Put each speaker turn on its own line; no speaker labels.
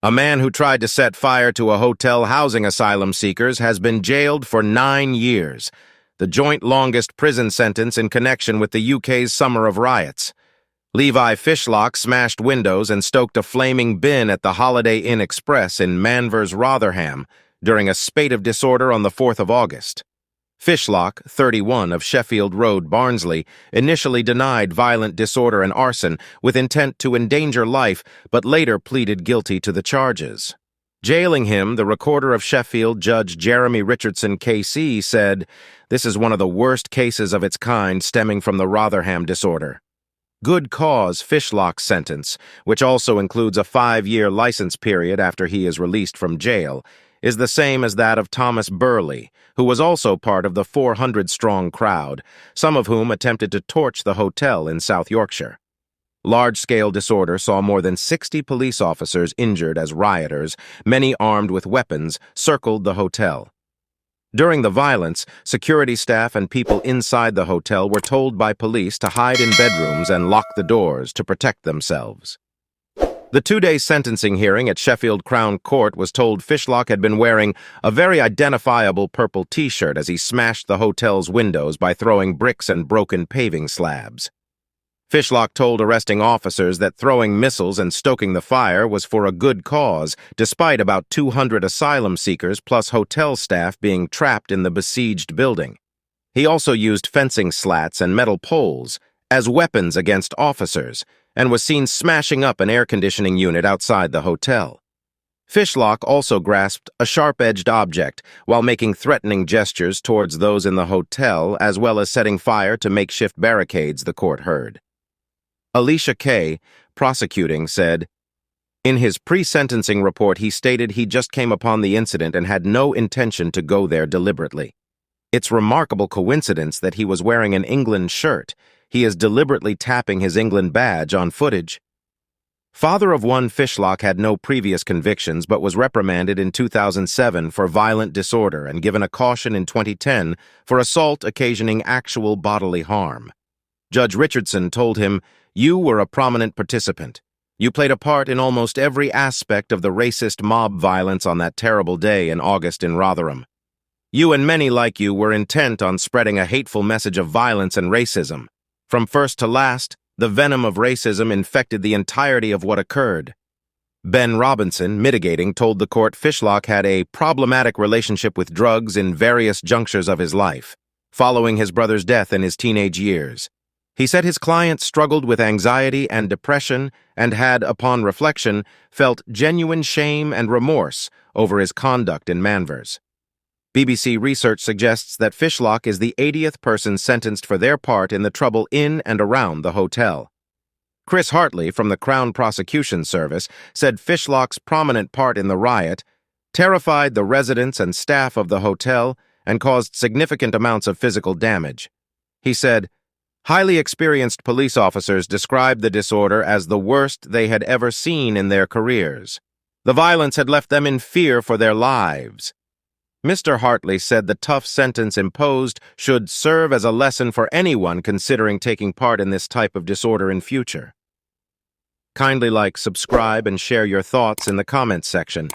A man who tried to set fire to a hotel housing asylum seekers has been jailed for 9 years, the joint longest prison sentence in connection with the UK's summer of riots. Levi Fishlock smashed windows and stoked a flaming bin at the Holiday Inn Express in Manvers, Rotherham, during a spate of disorder on the 4th of August. Fishlock, 31, of Sheffield Road, Barnsley, initially denied violent disorder and arson with intent to endanger life, but later pleaded guilty to the charges. Jailing him, the Recorder of Sheffield, Judge Jeremy Richardson KC, said, "This is one of the worst cases of its kind stemming from the Rotherham disorder." Good cause Fishlock's sentence, which also includes a 5-year license period after he is released from jail, is the same as that of Thomas Burley, who was also part of the 400-strong crowd, some of whom attempted to torch the hotel in South Yorkshire. Large-scale disorder saw more than 60 police officers injured as rioters, many armed with weapons, circled the hotel. During the violence, security staff and people inside the hotel were told by police to hide in bedrooms and lock the doors to protect themselves. The 2-day sentencing hearing at Sheffield Crown Court was told Fishlock had been wearing a very identifiable purple T-shirt as he smashed the hotel's windows by throwing bricks and broken paving slabs. Fishlock told arresting officers that throwing missiles and stoking the fire was for a good cause, despite about 200 asylum seekers plus hotel staff being trapped in the besieged building. He also used fencing slats and metal poles as weapons against officers, and was seen smashing up an air conditioning unit outside the hotel. Fishlock also grasped a sharp-edged object while making threatening gestures towards those in the hotel, as well as setting fire to makeshift barricades, the court heard. Alicia Kay, prosecuting, said, "In his pre-sentencing report he stated he just came upon the incident and had no intention to go there deliberately. It's remarkable coincidence that he was wearing an England shirt. He is deliberately tapping his England badge on footage." Father of one Fishlock had no previous convictions but was reprimanded in 2007 for violent disorder and given a caution in 2010 for assault occasioning actual bodily harm. Judge Richardson told him, "You were a prominent participant. You played a part in almost every aspect of the racist mob violence on that terrible day in August in Rotherham. You and many like you were intent on spreading a hateful message of violence and racism. From first to last, the venom of racism infected the entirety of what occurred." Ben Robinson, mitigating, told the court Fishlock had a problematic relationship with drugs in various junctures of his life, following his brother's death in his teenage years. He said his client struggled with anxiety and depression and had, upon reflection, felt genuine shame and remorse over his conduct in Manvers. BBC research suggests that Fishlock is the 80th person sentenced for their part in the trouble in and around the hotel. Chris Hartley from the Crown Prosecution Service said Fishlock's prominent part in the riot terrified the residents and staff of the hotel and caused significant amounts of physical damage. He said, "Highly experienced police officers described the disorder as the worst they had ever seen in their careers. The violence had left them in fear for their lives." Mr. Hartley said the tough sentence imposed should serve as a lesson for anyone considering taking part in this type of disorder in future. Kindly like, subscribe, and share your thoughts in the comments section.